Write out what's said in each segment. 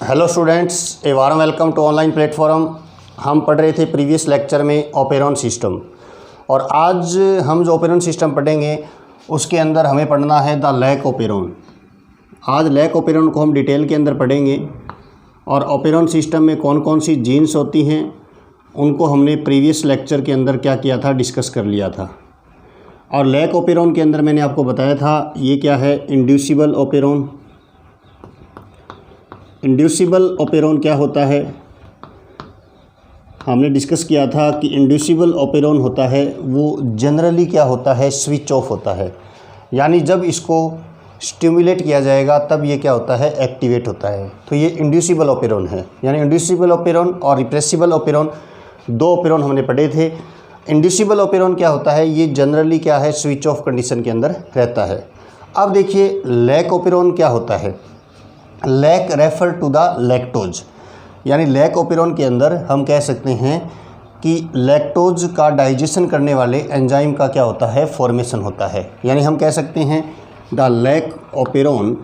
Hello students, a warm welcome to online platform. हम पढ़ रहे थे प्रीवियस लेक्चर में ऑपेरॉन सिस्टम, और आज हम जो ऑपेरॉन सिस्टम पढ़ेंगे उसके अंदर हमें पढ़ना है द लैक ऑपेरॉन। आज लैक ऑपेरॉन को हम डिटेल के अंदर पढ़ेंगे, और ऑपेरॉन सिस्टम में कौन कौन सी जीन्स होती हैं उनको हमने प्रीवियस लेक्चर के अंदर क्या किया था, डिस्कस कर लिया था। और लैक ऑपेरॉन के अंदर मैंने आपको बताया था ये क्या है, इंड्यूसिबल ऑपेरॉन। इंड्यूसिबल ऑपेरॉन क्या होता है, हमने डिस्कस किया था कि इंड्यूसिबल ऑपेरॉन होता है वो जनरली क्या होता है, स्विच ऑफ होता है। यानी जब इसको स्टिमुलेट किया जाएगा तब ये क्या होता है, एक्टिवेट होता है। तो ये इंड्यूसिबल ऑपेरॉन है। यानी इंड्यूसिबल ऑपेरॉन और रिप्रेसिबल ऑपेरॉन, दो ऑपेरॉन हमने पढ़े थे। इंड्यूसिबल ऑपेरॉन क्या होता है, ये जनरली क्या है, स्विच ऑफ कंडीशन के अंदर रहता है। अब देखिए लैक ऑपेरॉन क्या होता है। Lac refer to the lactose, यानी लैक ऑपेरॉन के अंदर हम कह सकते हैं कि लैक्टोज का डाइजेशन करने वाले एंजाइम का क्या होता है, फॉर्मेशन होता है। यानी हम कह सकते हैं the lac operon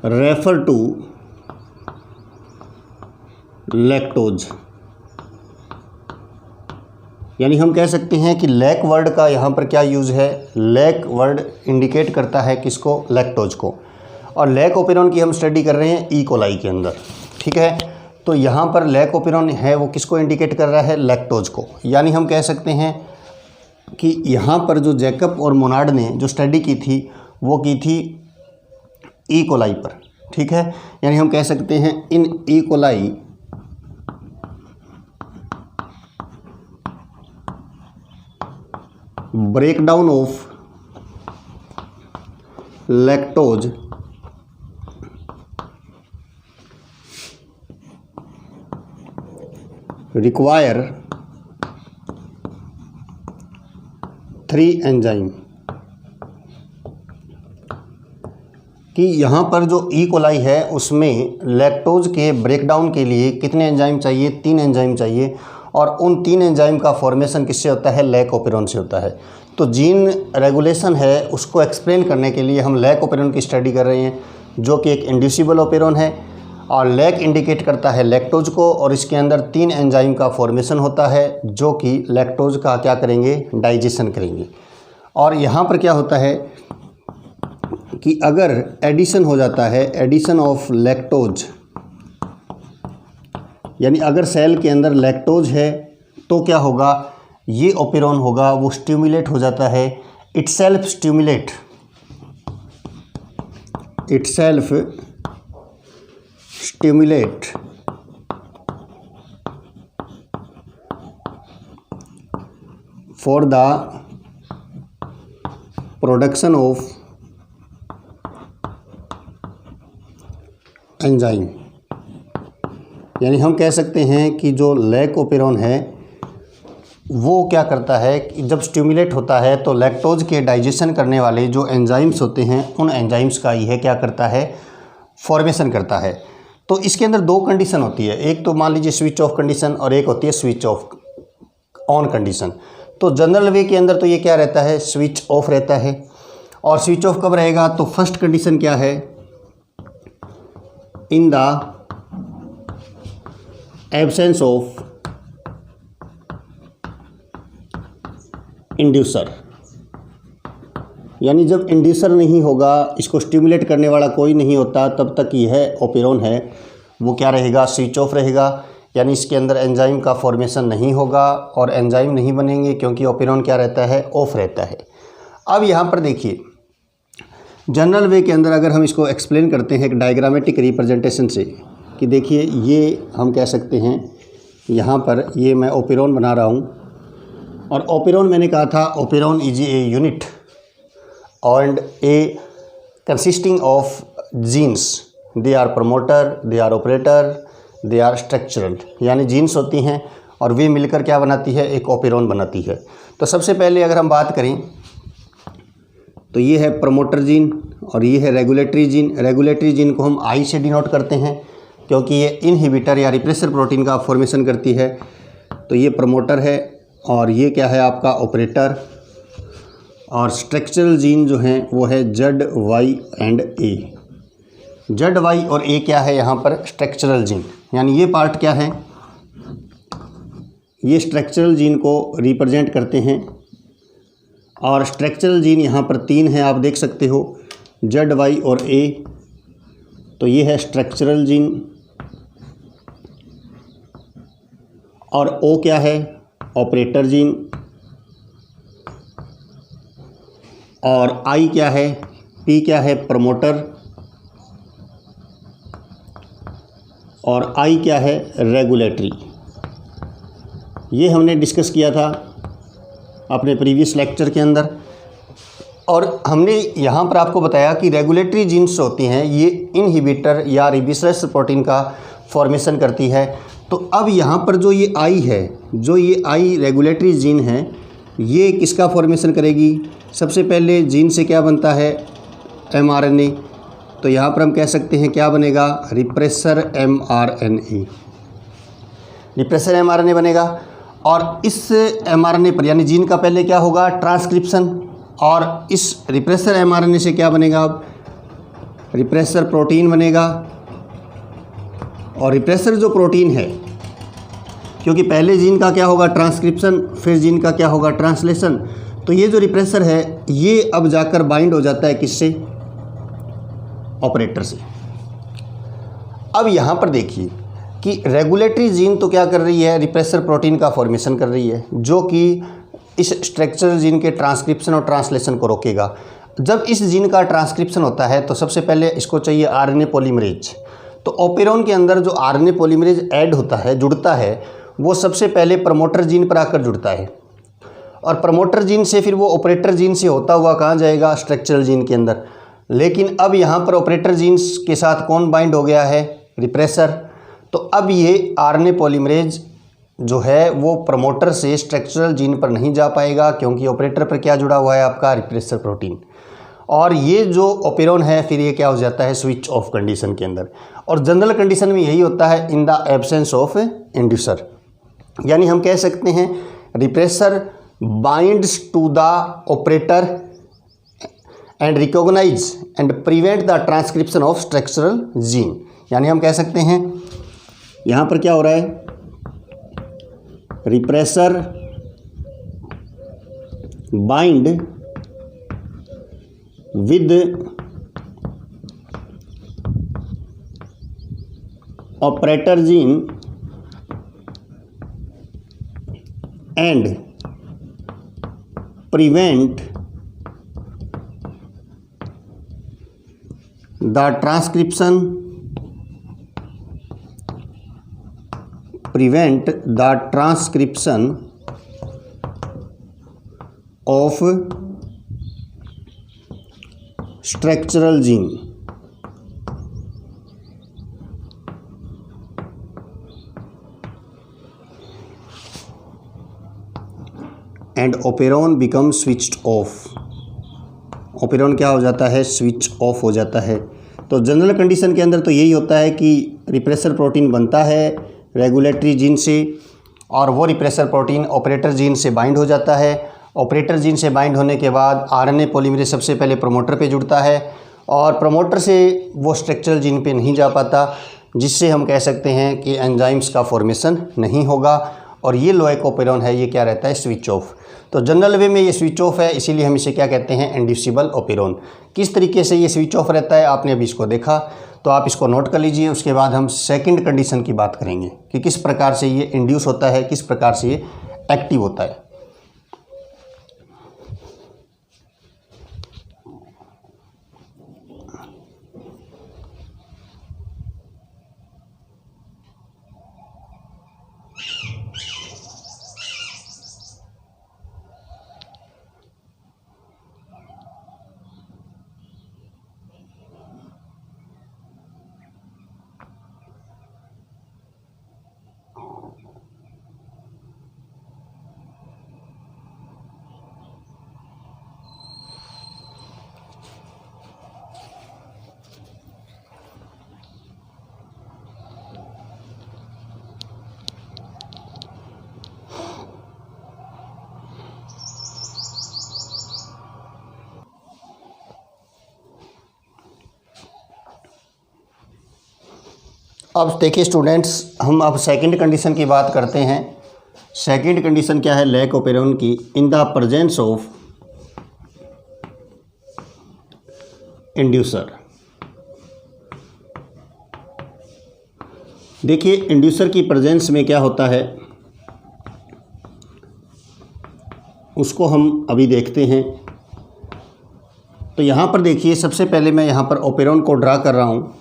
refer to lactose. यानी हम कह सकते हैं कि लैक वर्ड का यहाँ पर क्या यूज़ है, लैक वर्ड इंडिकेट करता है किसको, लैक्टोज को। और लैक ऑपेरॉन की हम स्टडी कर रहे हैं ई कोलाई के अंदर, ठीक है। तो यहाँ पर लैक ऑपेरॉन है वो किसको इंडिकेट कर रहा है, लैक्टोज को। यानी हम कह सकते हैं कि यहाँ पर जो जैकब और मोनार्ड ने जो स्टडी की थी वो की थी ई कोलाई पर, ठीक है। यानी हम कह सकते हैं in E coli breakdown of lactose require 3 enzyme. कि यहाँ पर जो ई कोलाई है उसमें लैक्टोज के ब्रेकडाउन के लिए कितने एंजाइम चाहिए, 3 एंजाइम चाहिए। और उन 3 एंजाइम का फॉर्मेशन किससे होता है, लैक ऑपेरॉन से होता है। तो जीन रेगुलेशन है उसको एक्सप्लेन करने के लिए हम लैक ऑपेरॉन की स्टडी कर रहे हैं, जो कि एक इंड्यूसिबल ऑपेरॉन है। और लैक इंडिकेट करता है लैक्टोज को, और इसके अंदर 3 एंजाइम का फॉर्मेशन होता है जो कि लैक्टोज का क्या करेंगे, डाइजेशन करेंगे। और यहाँ पर क्या होता है कि अगर एडिशन हो जाता है, एडिशन ऑफ लैक्टोज, यानी अगर सेल के अंदर लैक्टोज है तो क्या होगा, ये ऑपेरॉन होगा वो स्टिमुलेट हो जाता है, itself stimulate, itself stimulate for the production of enzyme. यानी हम कह सकते हैं कि जो लैक ऑपेरॉन है वो क्या करता है कि जब स्टिमुलेट होता है तो लैक्टोज के डाइजेशन करने वाले जो एंजाइम्स होते हैं उन एंजाइम्स का यह क्या करता है, फॉर्मेशन करता है। तो इसके अंदर 2 कंडीशन होती है, एक तो मान लीजिए स्विच ऑफ कंडीशन और एक होती है स्विच ऑफ ऑन कंडीशन। तो जनरल वे के अंदर तो ये क्या रहता है, स्विच ऑफ रहता है। और स्विच ऑफ कब रहेगा, तो फर्स्ट कंडीशन क्या है, in the absence of inducer. यानी जब इंड्यूसर नहीं होगा, इसको स्टिमुलेट करने वाला कोई नहीं होता, तब तक यह ऑपेरॉन है वो क्या रहेगा, स्विच ऑफ रहेगा। यानी इसके अंदर एंजाइम का फॉर्मेशन नहीं होगा और एंजाइम नहीं बनेंगे क्योंकि ऑपेरॉन क्या रहता है, ऑफ रहता है। अब यहाँ पर देखिए जनरल वे के अंदर अगर हम इसको एक्सप्लेन करते हैं एक डायग्रामेटिक रिप्रेजेंटेशन से, कि देखिए ये हम कह सकते हैं यहाँ पर ये मैं ऑपेरॉन बना रहा हूँ, और ऑपेरॉन मैंने कहा था operon is a unit and a consisting of genes, they are promoter, they are operator, they are structural. यानी जीन्स होती हैं और वे मिलकर क्या बनाती है, एक ऑपेरॉन बनाती है। तो सबसे पहले अगर हम बात करें तो ये है प्रमोटर जीन और ये है रेगुलेटरी जीन। रेगुलेटरी जीन को हम आई से डिनोट करते हैं क्योंकि ये इनहिबिटर या रिप्रेसर प्रोटीन का फॉर्मेशन करती है। तो ये प्रमोटर है और ये क्या है आपका ऑपरेटर, और स्ट्रक्चरल जीन जो हैं वो है Z Y and A. Z Y और ए क्या है यहाँ पर? Structural gene. यानी ये पार्ट क्या है? ये स्ट्रक्चरल जीन को रिप्रेजेंट करते हैं। और स्ट्रक्चरल जीन यहाँ पर 3 हैं, आप देख सकते हो, जेड वाई और ए। तो ये है स्ट्रक्चरल जीन। और ओ क्या है? Operator gene. और आई क्या है? पी क्या है? प्रमोटर। और आई क्या है? रेगुलेटरी। ये हमने डिस्कस किया था अपने प्रीवियस लेक्चर के अंदर। और हमने यहाँ पर आपको बताया कि रेगुलेटरी जीन्स होती हैं ये इनहिबिटर या रिबीसरस प्रोटीन का फॉर्मेशन करती है। तो अब यहाँ पर जो ये आई है, जो ये आई रेगुलेटरी जीन है, ये किसका फॉर्मेशन करेगी? सबसे पहले जीन से क्या बनता है? mRNA। तो यहाँ पर हम कह सकते हैं क्या बनेगा? Repressor mRNA। रिप्रेसर mRNA बनेगा। और इस mRNA पर यानी जीन का पहले क्या होगा? ट्रांसक्रिप्शन। और इस रिप्रेसर mRNA से क्या बनेगा? अब रिप्रेसर प्रोटीन बनेगा। और रिप्रेसर जो प्रोटीन है, क्योंकि पहले जीन का क्या होगा? ट्रांसक्रिप्शन, फिर जीन का क्या होगा? ट्रांसलेशन। तो ये जो रिप्रेसर है ये अब जाकर बाइंड हो जाता है किससे? ऑपरेटर से। अब यहाँ पर देखिए कि रेगुलेटरी जीन तो क्या कर रही है? रिप्रेसर प्रोटीन का फॉर्मेशन कर रही है, जो कि इस स्ट्रक्चरल जीन के ट्रांसक्रिप्शन और ट्रांसलेशन को रोकेगा। जब इस जीन का ट्रांसक्रिप्शन होता है तो सबसे पहले इसको चाहिए आरएनए पॉलीमरेज। तो ओपेरॉन के अंदर जो आरएनए पॉलीमरेज ऐड होता है, जुड़ता है, वो सबसे पहले प्रमोटर जीन पर आकर जुड़ता है। और प्रमोटर जीन से फिर वो ऑपरेटर जीन से होता हुआ कहाँ जाएगा? स्ट्रक्चरल जीन के अंदर। लेकिन अब यहाँ पर ऑपरेटर जीन्स के साथ कौन बाइंड हो गया है? रिप्रेसर। तो अब ये आरएनए पॉलीमरेज जो है वो प्रमोटर से स्ट्रक्चरल जीन पर नहीं जा पाएगा, क्योंकि ऑपरेटर पर क्या जुड़ा हुआ है? आपका रिप्रेसर प्रोटीन। और ये जो ओपेरॉन है फिर ये क्या हो जाता है? स्विच ऑफ कंडीशन के अंदर। और जनरल कंडीशन में यही होता है in the absence of inducer. यानी हम कह सकते हैं repressor binds to the operator and recognise and prevent the transcription of structural gene. यानी हम कह सकते हैं यहाँ पर क्या हो रहा है? Repressor bind with operator gene and prevent the transcription of structural gene। And operon become switched off. Operon क्या हो जाता है? स्विच ऑफ हो जाता है। तो जनरल कंडीशन के अंदर तो यही होता है कि रिप्रेसर प्रोटीन बनता है रेगुलेटरी जीन से, और वो रिप्रेसर प्रोटीन ऑपरेटर जीन से बाइंड हो जाता है। ऑपरेटर जीन से बाइंड होने के बाद आरएनए पॉलीमरेज सबसे पहले प्रमोटर पे जुड़ता है, और प्रमोटर से वो स्ट्रक्चरल जीन पे नहीं जा पाता, जिससे हम कह सकते हैं कि एंजाइम्स का फॉर्मेशन नहीं होगा। और ये लोएक ओपेरॉन है, ये क्या रहता है? Switch off. तो जनरल वे में ये स्विच ऑफ है, इसीलिए हम इसे क्या कहते हैं? Inducible operon. किस तरीके से ये स्विच ऑफ रहता है आपने अभी इसको देखा, तो आप इसको नोट कर लीजिए। उसके बाद हम सेकंड कंडीशन की बात करेंगे कि किस प्रकार से ये इंड्यूस होता है, किस प्रकार से ये एक्टिव होता है। अब देखिए स्टूडेंट्स, हम अब सेकंड कंडीशन की बात करते हैं। सेकंड कंडीशन क्या है लैक ओपेरोन की? In the presence of inducer. देखिए इंड्यूसर की प्रेजेंस में क्या होता है उसको हम अभी देखते हैं। तो यहाँ पर देखिए, सबसे पहले मैं यहाँ पर ओपेरोन को ड्रा कर रहा हूँ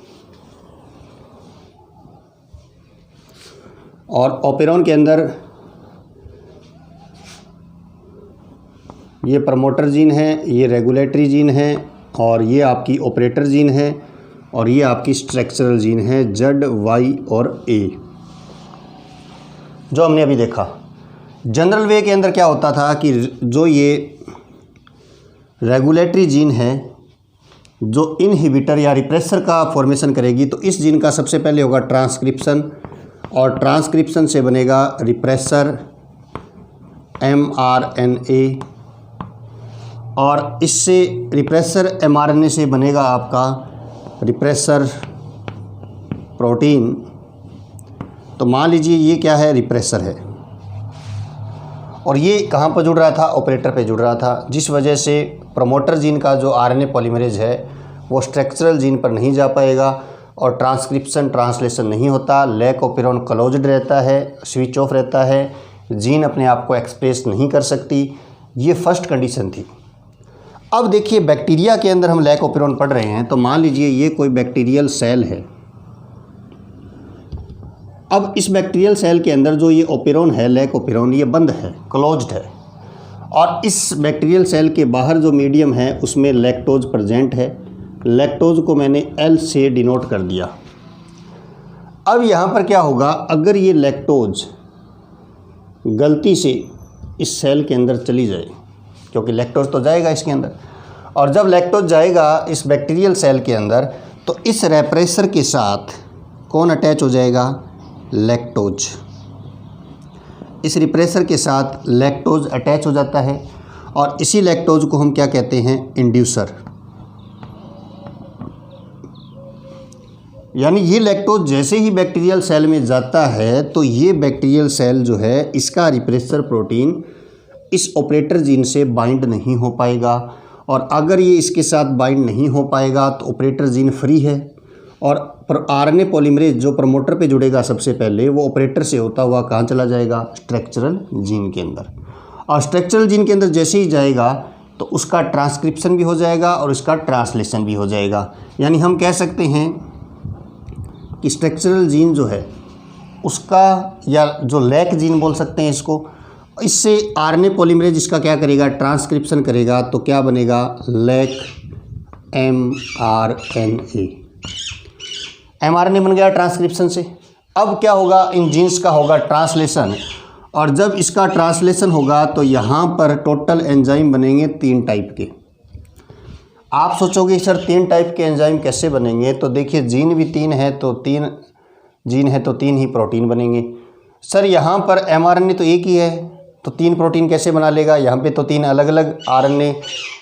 और ओपेरोन के अंदर ये प्रमोटर जीन है, ये रेगुलेटरी जीन है और ये आपकी ऑपरेटर जीन है और ये आपकी स्ट्रक्चरल जीन है Z, Y और A, जो हमने अभी देखा। जनरल वे के अंदर क्या होता था कि जो ये रेगुलेटरी जीन है जो इनहिबिटर या रिप्रेसर का फॉर्मेशन करेगी, तो इस जीन का सबसे पहले होगा ट्रांसक्रिप्शन और ट्रांसक्रिप्शन से बनेगा रिप्रेसर mRNA और इससे रिप्रेसर mRNA से बनेगा आपका रिप्रेसर प्रोटीन। तो मान लीजिए ये क्या है, रिप्रेसर है और ये कहाँ पर जुड़ रहा था, ऑपरेटर पे जुड़ रहा था, जिस वजह से प्रमोटर जीन का जो आरएनए पॉलीमरेज है वो स्ट्रक्चरल जीन पर नहीं जा पाएगा और ट्रांसक्रिप्शन ट्रांसलेशन नहीं होता। लैक ओपेरोन क्लोज्ड रहता है, स्विच ऑफ रहता है, जीन अपने आप को एक्सप्रेस नहीं कर सकती। ये फर्स्ट कंडीशन थी। अब देखिए बैक्टीरिया के अंदर हम लैक ओपेरोन पढ़ रहे हैं, तो मान लीजिए ये कोई बैक्टीरियल सेल है। अब इस बैक्टीरियल सेल के अंदर जो ये ओपेरोन है, लैक ओपेरोन, ये बंद है, क्लोज्ड है और इस बैक्टीरियल सेल के बाहर जो मीडियम है उसमें लैक्टोज प्रेजेंट है। लैक्टोज को मैंने L से डिनोट कर दिया। अब यहाँ पर क्या होगा, अगर ये लैक्टोज गलती से इस सेल के अंदर चली जाए, क्योंकि लैक्टोज तो जाएगा इसके अंदर, और जब लैक्टोज जाएगा इस बैक्टीरियल सेल के अंदर तो इस रेप्रेसर के साथ कौन अटैच हो जाएगा, लैक्टोज। इस रिप्रेसर के साथ लैक्टोज अटैच हो जाता है और इसी लैक्टोज को हम क्या कहते हैं, इंड्यूसर। यानी ये लैक्टोज जैसे ही बैक्टीरियल सेल में जाता है तो ये बैक्टीरियल सेल जो है इसका रिप्रेसर प्रोटीन इस ऑपरेटर जीन से बाइंड नहीं हो पाएगा और अगर ये इसके साथ बाइंड नहीं हो पाएगा तो ऑपरेटर जीन फ्री है और आरएनए पॉलीमरेज जो प्रमोटर पे जुड़ेगा सबसे पहले वो ऑपरेटर से होता हुआ कहाँ चला जाएगा, स्ट्रक्चरल जीन के अंदर। और स्ट्रक्चरल जीन के अंदर जैसे ही जाएगा तो उसका ट्रांसक्रिप्शन भी हो जाएगा और इसका ट्रांसलेशन भी हो जाएगा। यानी हम कह सकते हैं कि स्ट्रक्चरल जीन जो है उसका, या जो लैक जीन बोल सकते हैं इसको, इससे आरएनए पॉलीमरेज इसका क्या करेगा, ट्रांसक्रिप्शन करेगा। तो क्या बनेगा, लैक mRNA। mRNA बन गया ट्रांसक्रिप्शन से। अब क्या होगा, इन जीन्स का होगा ट्रांसलेशन और जब इसका ट्रांसलेशन होगा तो यहाँ पर टोटल एंजाइम बनेंगे 3 टाइप के। आप सोचोगे सर 3 टाइप के एंजाइम कैसे बनेंगे, तो देखिए जीन भी 3 है तो 3 जीन है तो 3 ही प्रोटीन बनेंगे। सर यहाँ पर mRNA तो एक ही है तो 3 प्रोटीन कैसे बना लेगा, यहाँ पे तो 3 अलग अलग आरएनए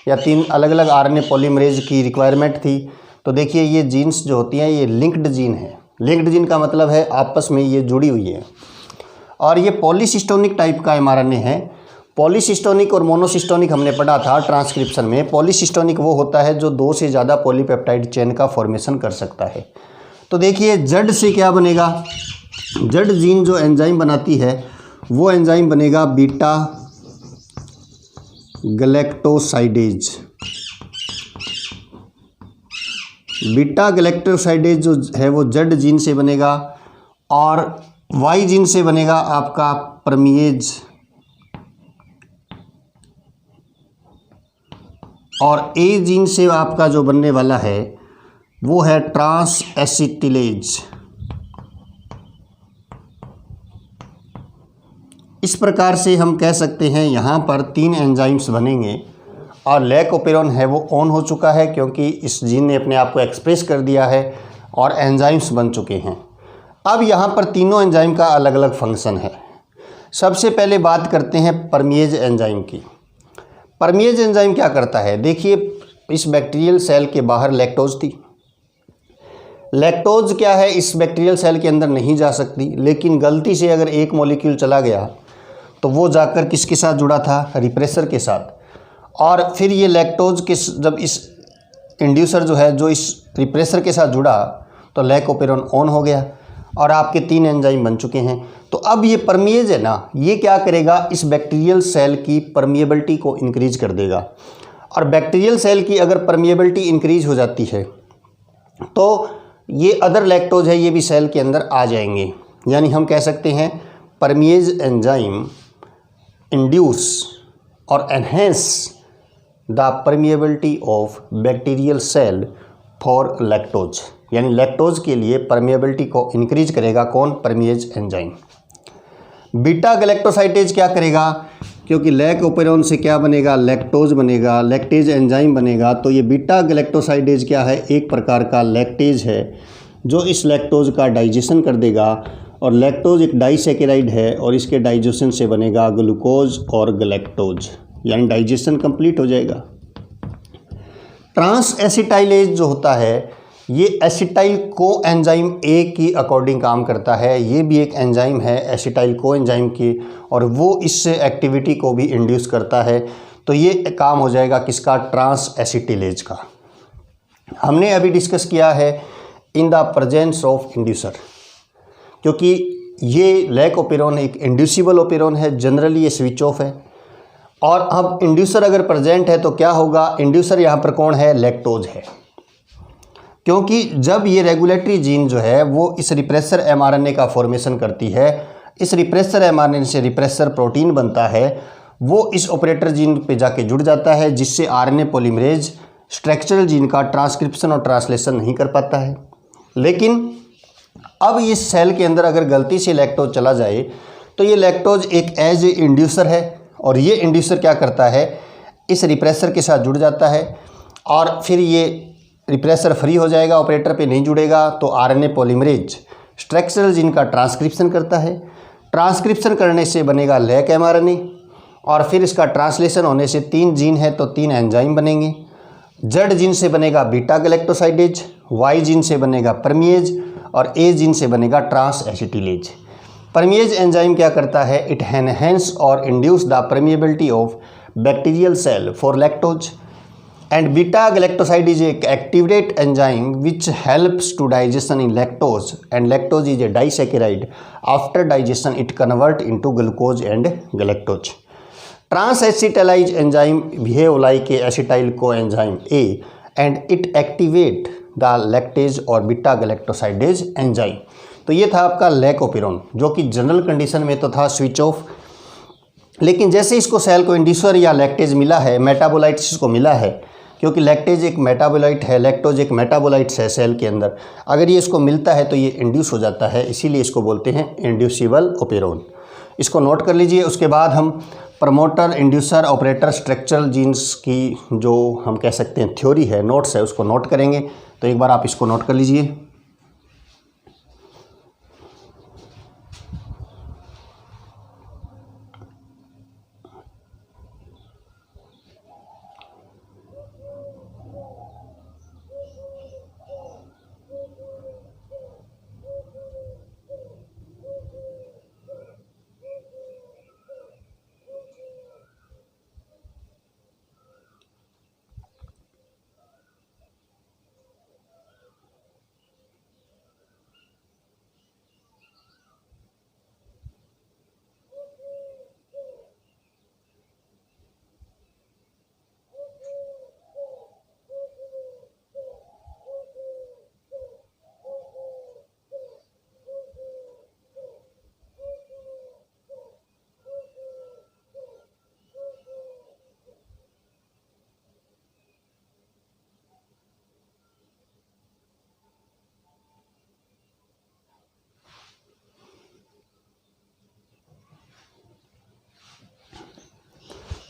या 3 अलग अलग आरएनए पॉलीमरेज की रिक्वायरमेंट थी। तो देखिए ये जीन्स जो होती हैं ये लिंक्ड जीन है। लिंक्ड जीन का मतलब है आपस में ये जुड़ी हुई है और ये पॉलीसिस्टोनिक टाइप का mRNA है। पॉलीसिस्टोनिक और मोनोसिस्टोनिक हमने पढ़ा था ट्रांसक्रिप्शन में। पॉलीसिस्टोनिक वो होता है जो 2 से ज़्यादा पॉलीपेप्टाइड चेन का फॉर्मेशन कर सकता है। तो देखिए Z से क्या बनेगा, Z जीन जो एंजाइम बनाती है वो एंजाइम बनेगा बीटा गैलेक्टोसाइडेज। बीटा गैलेक्टोसाइडेज जो है वो Z जीन से बनेगा और Y जीन से बनेगा आपका परमिएज और A जीन से आपका जो बनने वाला है वो है ट्रांस एसिटिलेज। इस प्रकार से हम कह सकते हैं यहाँ पर 3 एंजाइम्स बनेंगे और लैक ओपेरोन है वो ऑन हो चुका है क्योंकि इस जीन ने अपने आप को एक्सप्रेस कर दिया है और एंजाइम्स बन चुके हैं। अब यहाँ पर तीनों एंजाइम का अलग अलग फंक्शन है। सबसे पहले बात करते हैं परमिएज एंजाइम की। परमिएज एंजाइम क्या करता है, देखिए इस बैक्टीरियल सेल के बाहर लैक्टोज थी। लैक्टोज क्या है, इस बैक्टीरियल सेल के अंदर नहीं जा सकती, लेकिन गलती से अगर एक मॉलिक्यूल चला गया तो वो जाकर किसके साथ जुड़ा था, रिप्रेसर के साथ। और फिर ये लैक्टोज जब इस इंड्यूसर जो है जो इस रिप्रेसर के साथ जुड़ा तो लैकोपेरोन ऑन हो गया और आपके 3 एंजाइम बन चुके हैं। तो अब ये परमिएज है ना, ये क्या करेगा, इस बैक्टीरियल सेल की परमिएबिलिटी को इंक्रीज कर देगा। और बैक्टीरियल सेल की अगर परमिएबिलिटी इंक्रीज हो जाती है तो ये अदर लैक्टोज है ये भी सेल के अंदर आ जाएंगे। यानी हम कह सकते हैं परमिएज एंजाइम इंड्यूस और enhance the permeability of bacterial cell for lactose. यानी लैक्टोज के लिए परमिएबिलिटी को इंक्रीज करेगा कौन, परमिएज एंजाइम। बीटा गैलेक्टोसाइडेज क्या करेगा, क्योंकि लैकोपेरोन से क्या बनेगा, लैक्टोज बनेगा, लैक्टेज एंजाइम बनेगा। तो ये बीटा गैलेक्टोसाइडेज क्या है, एक प्रकार का लैक्टेज है जो इस लैक्टोज का डाइजेशन कर देगा। और लैक्टोज एक डाइसैकेराइड है और इसके डाइजेशन से बनेगा ग्लूकोज और गैलेक्टोज, यानी डाइजेशन कंप्लीट हो जाएगा। ट्रांस एसिटाइलेज जो होता है ये एसिटाइल को एंजाइम ए की अकॉर्डिंग काम करता है। ये भी एक एंजाइम है एसिटाइल को एंजाइम की, और वो इस एक्टिविटी को भी इंड्यूस करता है। तो ये काम हो जाएगा किसका, ट्रांस एसिटिलेज का। हमने अभी डिस्कस किया है in the presence of inducer, क्योंकि ये लैकोपेरोन एक इंड्यूसिबल ओपेरोन है, जनरली ये स्विच ऑफ है। और अब इंड्यूसर अगर प्रेजेंट है तो क्या होगा, इंड्यूसर यहाँ पर कौन है, लैक्टोज है। क्योंकि जब ये रेगुलेटरी जीन जो है वो इस रिप्रेसर एमआरएनए का फॉर्मेशन करती है, इस रिप्रेसर एमआरएनए से रिप्रेसर प्रोटीन बनता है, वो इस ऑपरेटर जीन पे जाके जुड़ जाता है, जिससे आरएनए पॉलीमरेज स्ट्रक्चरल जीन का ट्रांसक्रिप्शन और ट्रांसलेशन नहीं कर पाता है। लेकिन अब इस सेल के अंदर अगर गलती से लैक्टोज चला जाए तो ये लैक्टोज एक एज ए इंड्यूसर है, और ये इंड्यूसर क्या करता है, इस रिप्रेसर के साथ जुड़ जाता है और फिर ये रिप्रेसर फ्री हो जाएगा, ऑपरेटर पे नहीं जुड़ेगा। तो आरएनए पॉलीमरेज स्ट्रक्चरल जीन का ट्रांसक्रिप्शन करता है, ट्रांसक्रिप्शन करने से बनेगा लैक एमआरएनए, और फिर इसका ट्रांसलेशन होने से 3 जीन है तो 3 एंजाइम बनेंगे। जेड जीन से बनेगा बीटा गैलेक्टोसाइडेज, वाई जीन से बनेगा परमिएज, और ए जीन से बनेगा ट्रांस एसिटिलेज। परमिएज एंजाइम क्या करता है, इट एनहेंस और induce the permeability of bacterial cell for lactose. And beta galactoside एक activate enzyme which helps to digestion in lactose, and lactose is a disaccharide. After digestion it convert into glucose and galactose. Transacetylase enzyme behave like a acetyl coenzyme A, and it activate the lactase और beta galactosidase enzyme. तो ये था आपका lac operon, जो कि general condition में तो था स्विच ऑफ, लेकिन जैसे इसको सेल को इंड्यूसर या लैक्टेज मिला है, मेटाबोलाइट्स इसको मिला है, क्योंकि लैक्टेज एक मेटाबोलाइट है, लैक्टोज एक मेटाबोलाइट्स है सेल के अंदर, अगर ये इसको मिलता है तो ये इंड्यूस हो जाता है, इसीलिए इसको बोलते हैं इंड्यूसिबल ओपेरोन। इसको नोट कर लीजिए। उसके बाद हम promoter, inducer, operator, structural genes की जो हम कह सकते हैं थ्योरी है, नोट्स है, उसको नोट करेंगे। तो एक बार आप इसको नोट कर लीजिए।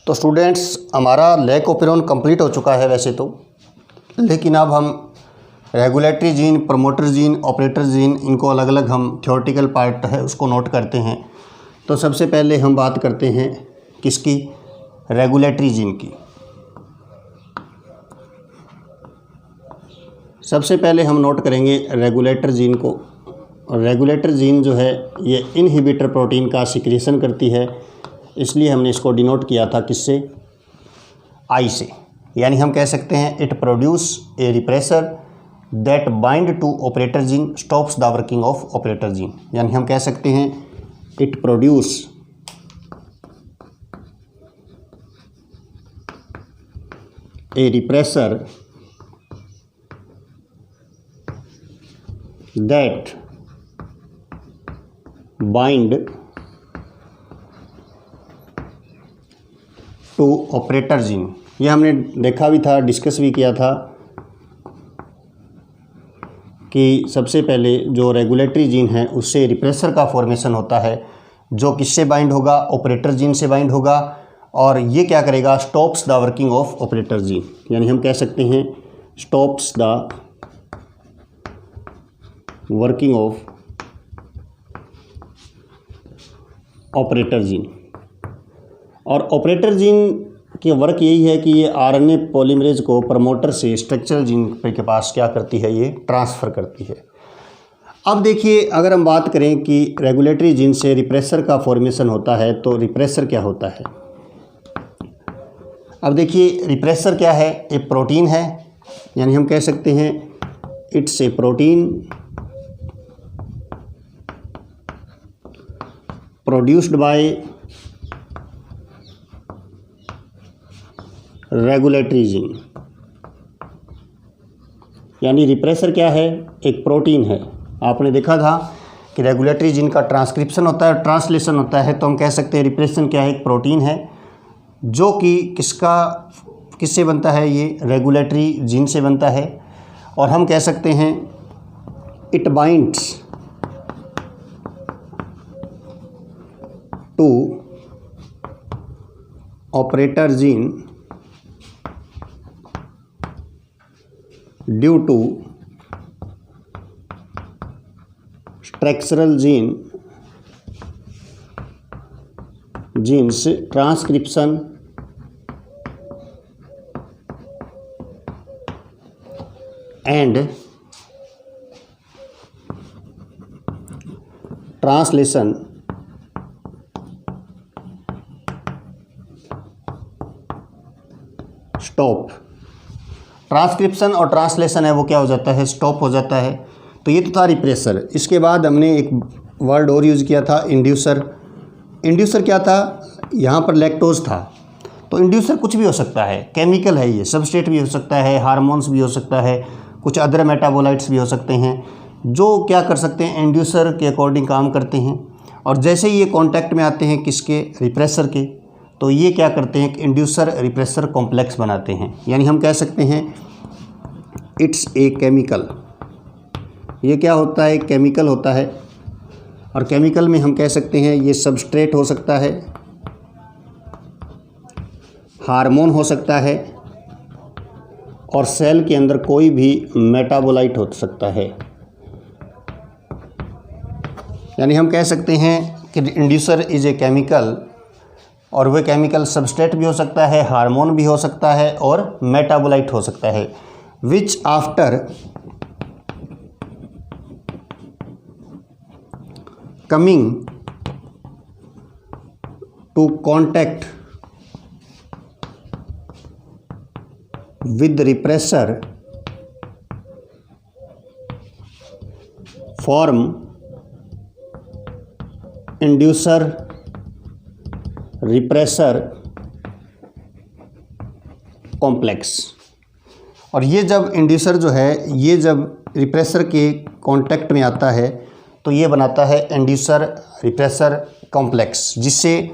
तो स्टूडेंट्स, हमारा लैकोपेरोन कंप्लीट हो चुका है वैसे तो, लेकिन अब हम regulatory gene, promoter gene, operator gene, इनको अलग अलग हम थ्योरेटिकल पार्ट है उसको नोट करते हैं। तो सबसे पहले हम बात करते हैं किसकी, रेगुलेटरी जीन की। सबसे पहले हम नोट करेंगे रेगुलेटर जीन को। रेगुलेटर जीन जो है ये इनहिबिटर प्रोटीन का सिक्रीशन करती है, इसलिए हमने इसको डिनोट किया था किससे, आई से। यानी हम कह सकते हैं it produce a repressor that bind to operator gene stops the working of operator gene. यानी हम कह सकते हैं it produce a repressor that bind to operator gene. ये हमने देखा भी था, डिस्कस भी किया था कि सबसे पहले जो रेगुलेटरी जीन है उससे रिप्रेसर का फॉर्मेशन होता है, जो किससे बाइंड होगा, ऑपरेटर जीन से बाइंड होगा, और ये क्या करेगा, stops the working of operator gene. यानी हम कह सकते हैं stops the working of operator gene. और ऑपरेटर जीन की वर्क यही है कि ये आरएनए पॉलीमरेज को प्रमोटर से स्ट्रक्चरल जीन के पास क्या करती है, ये ट्रांसफ़र करती है। अब देखिए, अगर हम बात करें कि रेगुलेटरी जीन से रिप्रेसर का फॉर्मेशन होता है, तो रिप्रेसर क्या होता है। अब देखिए, रिप्रेसर क्या है, एक प्रोटीन है। यानी हम कह सकते हैं it's a protein produced by regulatory gene. यानी रिप्रेसर क्या है, एक प्रोटीन है। आपने देखा था कि रेगुलेटरी जीन का ट्रांसक्रिप्शन होता है, ट्रांसलेशन होता है, तो हम कह सकते हैं रिप्रेशन क्या है, एक प्रोटीन है जो कि किससे बनता है, ये रेगुलेटरी जीन से बनता है। और हम कह सकते हैं it binds to operator gene due to structural genes transcription and translation stop. Transcription और ट्रांसलेशन है वो क्या हो जाता है, स्टॉप हो जाता है। तो ये तो था रिप्रेसर। इसके बाद हमने एक वर्ड और यूज़ किया था, इंड्यूसर। इंड्यूसर क्या था, यहाँ पर लैक्टोज था। तो इंड्यूसर कुछ भी हो सकता है, केमिकल है ये, सबस्ट्रेट भी हो सकता है, हार्मोन्स भी हो सकता है, कुछ अदर मेटाबोलाइट्स भी हो सकते हैं, जो क्या कर सकते हैं, इंड्यूसर के अकॉर्डिंग काम करते हैं। और जैसे ही ये कॉन्टैक्ट में आते हैं किसके, रिप्रेसर के, तो ये क्या करते हैं, इंड्यूसर रिप्रेसर कॉम्प्लेक्स बनाते हैं। यानी हम कह सकते हैं इट्स ए केमिकल। ये क्या होता है, केमिकल होता है। और केमिकल में हम कह सकते हैं ये सबस्ट्रेट हो सकता है, हार्मोन हो सकता है, और सेल के अंदर कोई भी मेटाबोलाइट हो सकता है। यानी हम कह सकते हैं कि इंड्यूसर इज़ ए केमिकल, और वह केमिकल सबस्ट्रेट भी हो सकता है, हार्मोन भी हो सकता है, और मेटाबोलाइट हो सकता है, which after coming to contact with repressor form inducer repressor complex। और ये जब इंड्यूसर जो है, ये जब रिप्रेसर के कांटेक्ट में आता है तो ये बनाता है इंड्यूसर रिप्रेसर कॉम्प्लेक्स, जिससे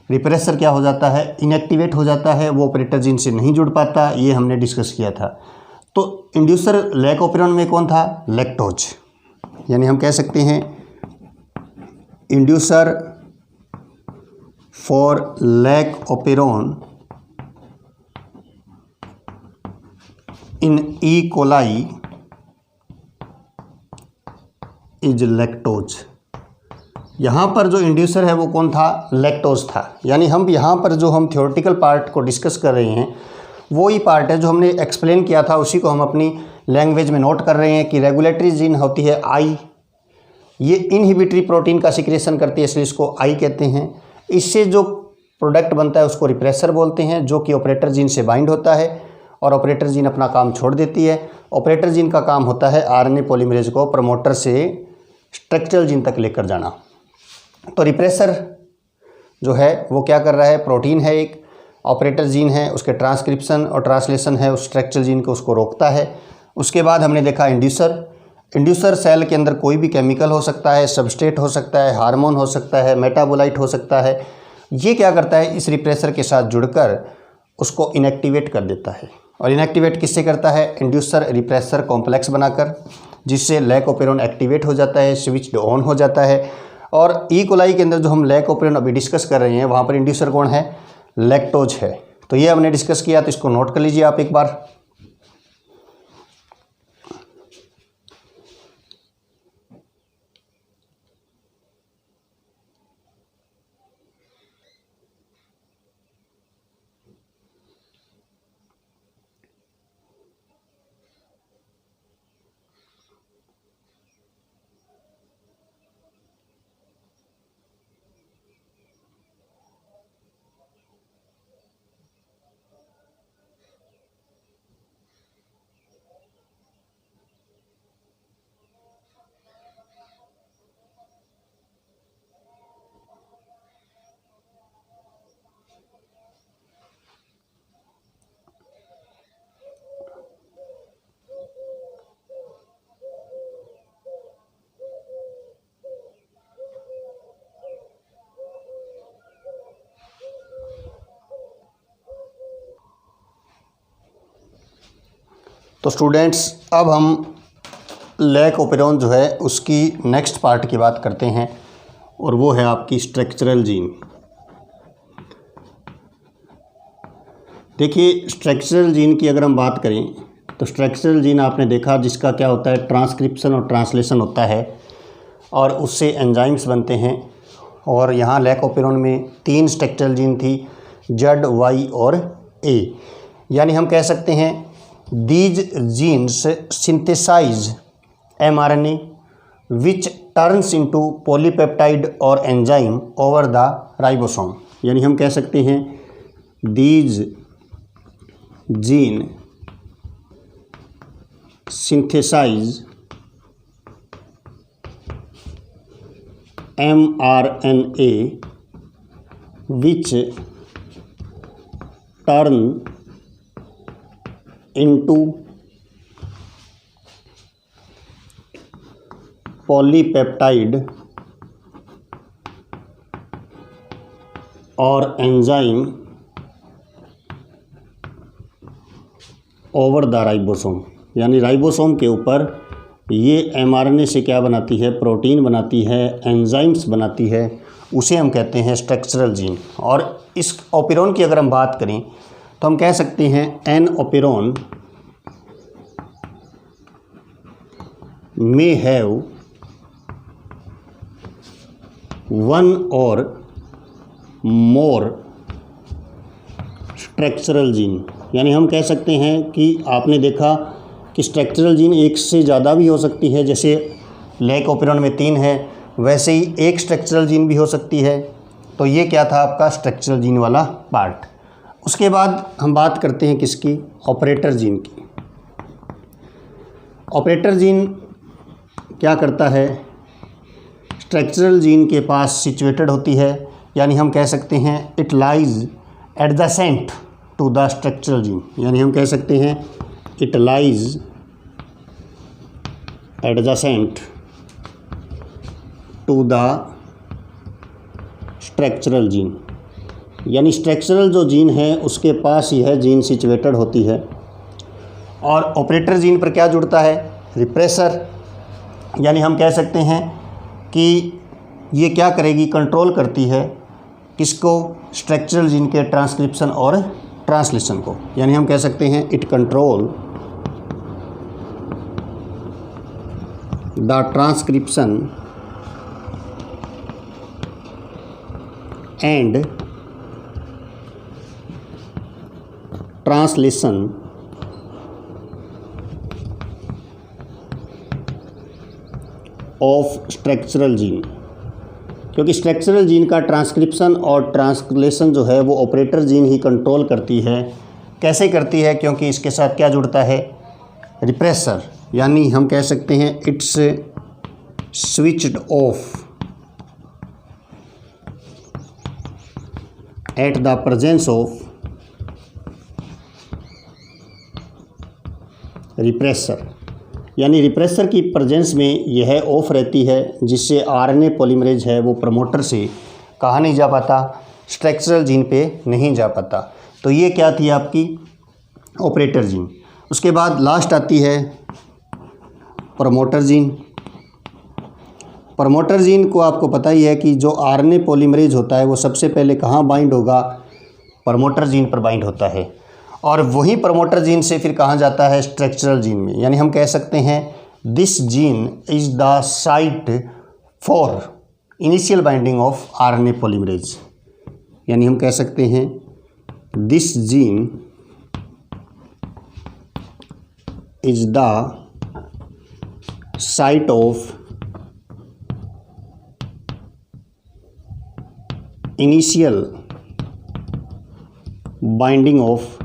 रिप्रेसर क्या हो जाता है, इनएक्टिवेट हो जाता है, वो ऑपरेटर जीन से नहीं जुड़ पाता। ये हमने डिस्कस किया था। तो इंड्यूसर लैक ऑपेरॉन में कौन था, लैक्टोज। यानी हम कह सकते हैं inducer for lac operon in E coli is lactose. यहाँ पर जो इंड्यूसर है वो कौन था, लैक्टोज था। यानी हम यहाँ पर जो हम थ्योरेटिकल पार्ट को डिस्कस कर रहे हैं वही पार्ट है जो हमने एक्सप्लेन किया था, उसी को हम अपनी लैंग्वेज में नोट कर रहे हैं कि रेगुलेटरी जीन होती है आई, ये इनहिबिटरी प्रोटीन का सिक्रेशन करती है, इसलिए इसको आई कहते हैं। इससे जो प्रोडक्ट बनता है उसको रिप्रेसर बोलते हैं, जो कि ऑपरेटर जीन से बाइंड होता है और ऑपरेटर जीन अपना काम छोड़ देती है। ऑपरेटर जीन का काम होता है आरएनए पॉलीमरेज को प्रमोटर से स्ट्रक्चरल जीन तक लेकर जाना। तो रिप्रेसर जो है वो क्या कर रहा है, प्रोटीन है एक, ऑपरेटर जीन है, उसके ट्रांसक्रिप्शन और ट्रांसलेशन है उस स्ट्रक्चरल जीन को, उसको रोकता है। उसके बाद हमने देखा इंड्यूसर सेल के अंदर कोई भी केमिकल हो सकता है, सबस्ट्रेट हो सकता है, हार्मोन हो सकता है, मेटाबोलाइट हो सकता है। ये क्या करता है, इस रिप्रेसर के साथ जुड़कर उसको इनएक्टिवेट कर देता है। और इनएक्टिवेट किससे करता है, इंड्यूसर रिप्रेसर कॉम्प्लेक्स बनाकर, जिससे लैक ऑपेरॉन एक्टिवेट हो जाता है, स्विच्ड ऑन हो जाता है। और ई कोलाई के अंदर जो हम लैक ऑपेरॉन अभी डिस्कस कर रहे हैं वहाँ पर इंड्यूसर कौन है, लैक्टोज है। तो ये हमने डिस्कस किया, तो इसको नोट कर लीजिए आप एक बार। तो स्टूडेंट्स अब हम लैक ऑपेरॉन जो है उसकी नेक्स्ट पार्ट की बात करते हैं, और वो है आपकी स्ट्रक्चरल जीन। देखिए स्ट्रक्चरल जीन की अगर हम बात करें तो स्ट्रक्चरल जीन आपने देखा जिसका क्या होता है, ट्रांसक्रिप्शन और ट्रांसलेशन होता है और उससे एंजाइम्स बनते हैं। और यहाँ लैक ऑपेरॉन में 3 स्ट्रक्चरल जीन थी, जेड, वाई और ए। यानी हम कह सकते हैं these genes synthesize mRNA which turns into polypeptide or enzyme over the ribosome। यानी हम कह सकते हैं these gene synthesize mRNA which turn into polypeptide और एंजाइम ओवर द राइबोसोम। यानी राइबोसोम के ऊपर ये एमआरएनए से क्या बनाती है, प्रोटीन बनाती है, एंजाइम्स बनाती है, उसे हम कहते हैं स्ट्रक्चरल जीन। और इस ऑपेरॉन की अगर हम बात करें तो हम कह सकते हैं an operon may have one or more structural gene. यानी हम कह सकते हैं कि आपने देखा कि स्ट्रक्चरल जीन एक से ज़्यादा भी हो सकती है, जैसे लैक ऑपेरॉन में 3 है, वैसे ही एक स्ट्रक्चरल जीन भी हो सकती है। तो ये क्या था आपका स्ट्रक्चरल जीन वाला पार्ट। उसके बाद हम बात करते हैं किसकी, ऑपरेटर जीन की। ऑपरेटर जीन क्या करता है, स्ट्रक्चरल जीन के पास सिचुएटेड होती है। यानी हम कह सकते हैं it lies adjacent to the structural gene. यानी हम कह सकते हैं it lies adjacent to the structural gene. यानी स्ट्रक्चरल जो जीन है उसके पास ही है जीन सिचुएटेड होती है। और ऑपरेटर जीन पर क्या जुड़ता है, रिप्रेसर। यानी हम कह सकते हैं कि ये क्या करेगी, कंट्रोल करती है किसको, स्ट्रक्चरल जीन के ट्रांसक्रिप्शन और ट्रांसलेशन को। यानी हम कह सकते हैं it control the transcription and translation of structural gene, क्योंकि स्ट्रक्चरल जीन का ट्रांसक्रिप्शन और ट्रांसलेशन जो है वो ऑपरेटर जीन ही कंट्रोल करती है। कैसे करती है? क्योंकि इसके साथ क्या जुड़ता है? रिप्रेसर, यानी हम कह सकते हैं it's switched off at the presence of repressor, यानी रिप्रेसर की प्रेजेंस में यह ऑफ रहती है, जिससे आरएनए पॉलीमरेज है वो प्रमोटर से कहाँ नहीं जा पाता? स्ट्रक्चरल जीन पे नहीं जा पाता। तो ये क्या थी आपकी ऑपरेटर जीन। उसके बाद लास्ट आती है प्रमोटर जीन। प्रमोटर जीन को आपको पता ही है कि जो आरएनए पॉलीमरेज होता है वो सबसे पहले कहाँ बाइंड होगा? प्रमोटर जीन पर बाइंड होता है, और वही प्रमोटर जीन से फिर कहाँ जाता है? स्ट्रक्चरल जीन में। यानी हम कह सकते हैं this gene is the site for initial binding of RNA polymerase. यानी हम कह सकते हैं this gene is the site of initial binding of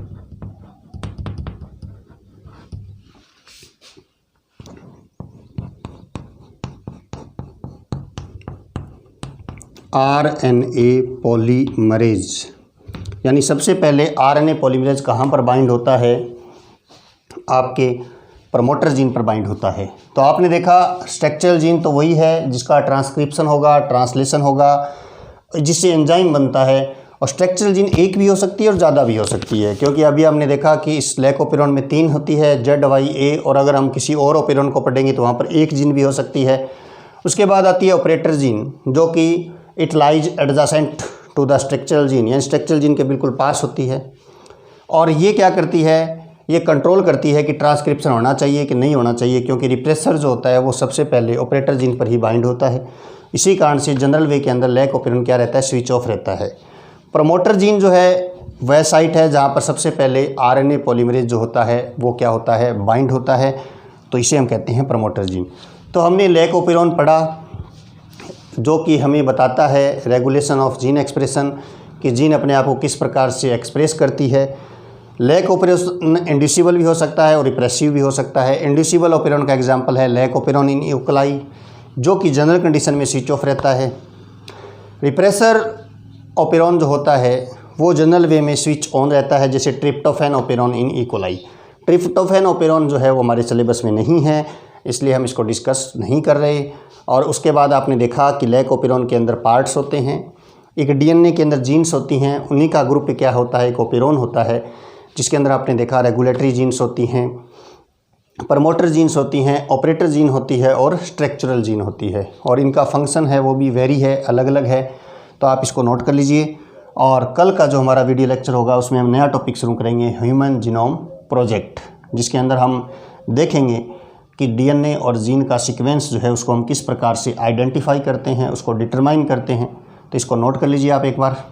RNA polymerase. यानी सबसे पहले आरएनए पॉलीमरेज कहाँ पर बाइंड होता है? आपके प्रमोटर जीन पर बाइंड होता है। तो आपने देखा स्ट्रक्चरल जीन तो वही है जिसका ट्रांसक्रिप्शन होगा, ट्रांसलेशन होगा, जिससे एंजाइम बनता है। और स्ट्रक्चरल जीन एक भी हो सकती है और ज़्यादा भी हो सकती है, क्योंकि अभी हमने देखा कि इस लैकोपेरॉन में 3 होती है, ZYA, और अगर हम किसी और ओपेरॉन को पढ़ेंगे तो वहाँ पर एक जीन भी हो सकती है। उसके बाद आती है ऑपरेटर जीन, जो कि it lies adjacent to the structural gene, यानी स्ट्रक्चरल जीन के बिल्कुल पास होती है। और ये क्या करती है? ये कंट्रोल करती है कि ट्रांसक्रिप्शन होना चाहिए कि नहीं होना चाहिए, क्योंकि रिप्रेसर जो होता है वो सबसे पहले ऑपरेटर जीन पर ही बाइंड होता है। इसी कारण से जनरल वे के अंदर लैकोपेरॉन क्या रहता है? स्विच ऑफ रहता है। प्रमोटर जीन जो है वह साइट है जहाँ पर सबसे पहले आरएनए पॉलीमरेज जो होता है वो क्या होता है? बाइंड होता है। तो इसे हम कहते हैं प्रमोटर जीन। तो हमने लैकोपेरॉन पढ़ा, जो कि हमें बताता है रेगुलेशन ऑफ जीन एक्सप्रेशन, कि जीन अपने आप को किस प्रकार से एक्सप्रेस करती है। लैकोपेरॉन इंड्यूसिबल भी हो सकता है और रिप्रेसिव भी हो सकता है। इंड्यूसिबल ओपेरॉन का एग्जांपल है लैकोपेरॉन इन यूकोलाई, जो कि जनरल कंडीशन में स्विच ऑफ रहता है। रिप्रेसर ओपेरॉन जो होता है वो जनरल वे में स्विच ऑन रहता है, जैसे tryptophan operon in E coli. Tryptophan operon जो है वो हमारे सिलेबस में नहीं है, इसलिए हम इसको डिस्कस नहीं कर रहे। और उसके बाद आपने देखा कि लैकोपेरॉन के अंदर पार्ट्स होते हैं, एक डीएनए के अंदर जीन्स होती हैं, उन्हीं का ग्रुप क्या होता है? एक ओपेरॉन होता है, जिसके अंदर आपने देखा रेगुलेटरी जीन्स होती हैं, प्रमोटर जीन्स होती हैं, ऑपरेटर जीन होती है और स्ट्रक्चरल जीन होती है। और इनका फंक्शन है वो भी वेरी है, अलग अलग है। तो आप इसको नोट कर लीजिए। और कल का जो हमारा वीडियो लेक्चर होगा उसमें हम नया टॉपिक शुरू करेंगे, ह्यूमन जीनोम प्रोजेक्ट, जिसके अंदर हम देखेंगे कि डीएनए और जीन का सीक्वेंस जो है उसको हम किस प्रकार से आइडेंटिफाई करते हैं, उसको डिटरमाइन करते हैं। तो इसको नोट कर लीजिए आप एक बार।